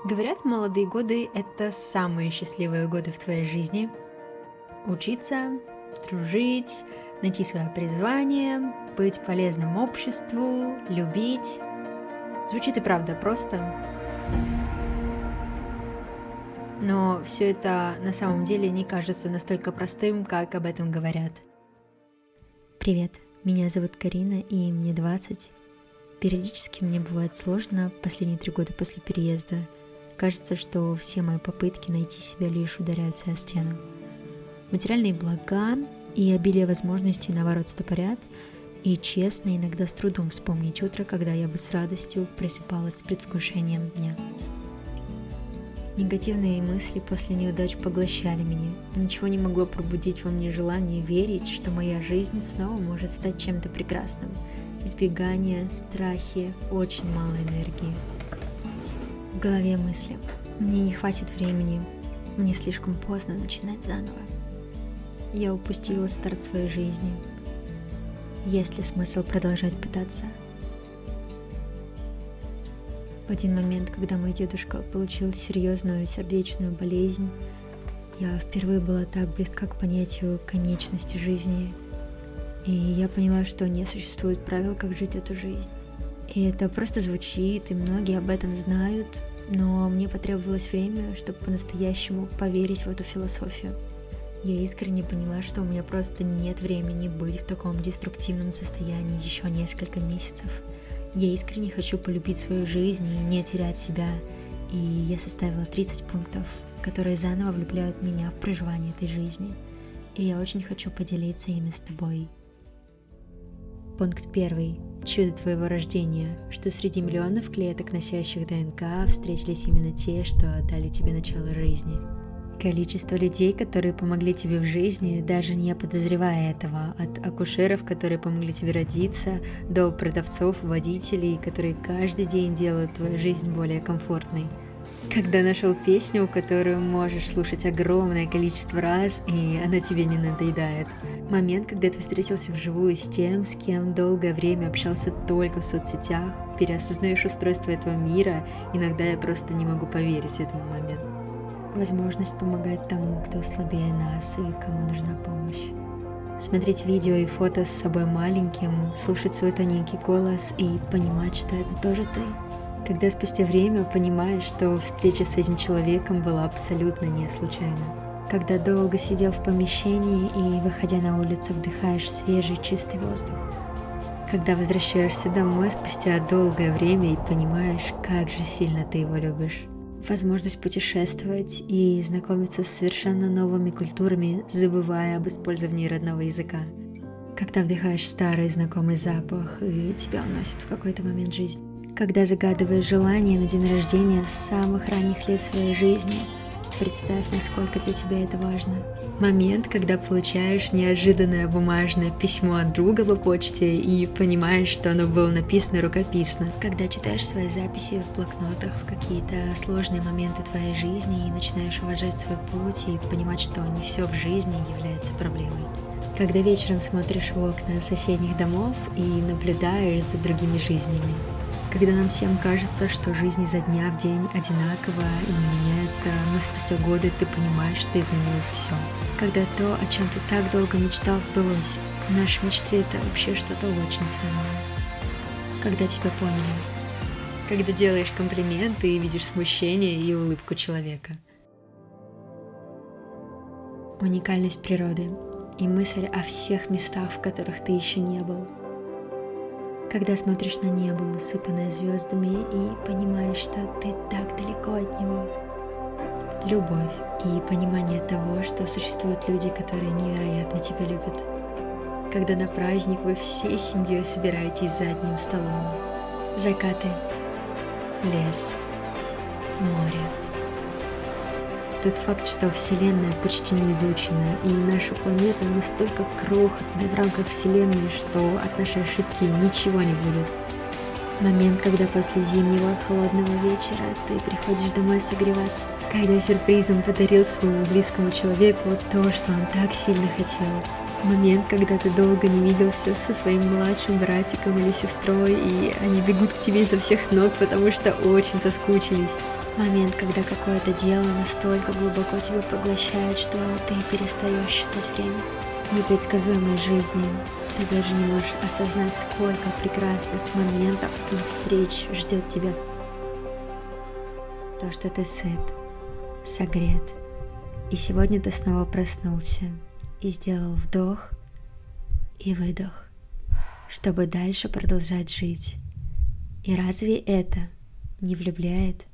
Говорят, молодые годы — это самые счастливые годы в твоей жизни. Учиться, дружить, найти свое призвание, быть полезным обществу, любить. Звучит и правда просто. Но все это на самом деле не кажется настолько простым, как об этом говорят. Привет, меня зовут Карина, и мне 20. Периодически мне бывает сложно последние 3 года после переезда. Кажется, что все мои попытки найти себя лишь ударяются о стену. Материальные блага и обилие возможностей наоборот стопорят, и честно, иногда с трудом вспомнить утро, когда я бы с радостью просыпалась с предвкушением дня. Негативные мысли после неудач поглощали меня. Ничего не могло пробудить во мне желание верить, что моя жизнь снова может стать чем-то прекрасным. Избегание, страхи, очень мало энергии. В голове мысли: мне не хватит времени, мне слишком поздно начинать заново. Я упустила старт своей жизни. Есть ли смысл продолжать пытаться? В один момент, когда мой дедушка получил серьезную сердечную болезнь, я впервые была так близка к понятию конечности жизни, и я поняла, что не существует правил, как жить эту жизнь. И это просто звучит, и многие об этом знают, но мне потребовалось время, чтобы по-настоящему поверить в эту философию. Я искренне поняла, что у меня просто нет времени быть в таком деструктивном состоянии еще несколько месяцев. Я искренне хочу полюбить свою жизнь и не терять себя, и я составила 30 пунктов, которые заново влюбляют меня в проживание этой жизни, и я очень хочу поделиться ими с тобой. Пункт 1. Чудо твоего рождения, что среди миллионов клеток, носящих ДНК, встретились именно те, что дали тебе начало жизни. Количество людей, которые помогли тебе в жизни, даже не подозревая этого, от акушеров, которые помогли тебе родиться, до продавцов, водителей, которые каждый день делают твою жизнь более комфортной. Когда нашел песню, которую можешь слушать огромное количество раз, и она тебе не надоедает. Момент, когда ты встретился вживую с тем, с кем долгое время общался только в соцсетях, переосознаешь устройство этого мира, иногда я просто не могу поверить этому моменту. Возможность помогать тому, кто слабее нас и кому нужна помощь. Смотреть видео и фото с собой маленьким, слушать свой тоненький голос и понимать, что это тоже ты. Когда спустя время понимаешь, что встреча с этим человеком была абсолютно не случайна. Когда долго сидел в помещении и, выходя на улицу, вдыхаешь свежий чистый воздух. Когда возвращаешься домой спустя долгое время и понимаешь, как же сильно ты его любишь. Возможность путешествовать и знакомиться с совершенно новыми культурами, забывая об использовании родного языка. Когда вдыхаешь старый знакомый запах и тебя уносит в какой-то момент жизни. Когда загадываешь желание на день рождения с самых ранних лет своей жизни. Представь, насколько для тебя это важно. Момент, когда получаешь неожиданное бумажное письмо от друга по почте и понимаешь, что оно было написано рукописно. Когда читаешь свои записи в блокнотах в какие-то сложные моменты твоей жизни и начинаешь уважать свой путь и понимать, что не все в жизни является проблемой. Когда вечером смотришь в окна соседних домов и наблюдаешь за другими жизнями. Когда нам всем кажется, что жизнь изо дня в день одинакова и не меняется, но спустя годы ты понимаешь, что изменилось все. Когда то, о чем ты так долго мечтал, сбылось. Наши мечты — это вообще что-то очень ценное. Когда тебя поняли. Когда делаешь комплименты и видишь смущение и улыбку человека. Уникальность природы и мысль о всех местах, в которых ты еще не был. Когда смотришь на небо, усыпанное звездами, и понимаешь, что ты так далеко от него. Любовь и понимание того, что существуют люди, которые невероятно тебя любят. Когда на праздник вы всей семьей собираетесь за одним столом. Закаты, лес, море. Тот факт, что Вселенная почти не изучена, и наша планета настолько крохотная в рамках Вселенной, что от нашей ошибки ничего не будет. Момент, когда после зимнего холодного вечера ты приходишь домой согреваться. Когда сюрпризом подарил своему близкому человеку то, что он так сильно хотел. Момент, когда ты долго не виделся со своим младшим братиком или сестрой, и они бегут к тебе изо всех ног, потому что очень соскучились. Момент, когда какое-то дело настолько глубоко тебя поглощает, что ты перестаешь считать время. В непредсказуемой жизни ты даже не можешь осознать, сколько прекрасных моментов и встреч ждет тебя. То, что ты сыт, согрет, и сегодня ты снова проснулся и сделал вдох и выдох, чтобы дальше продолжать жить. И разве это не влюбляет?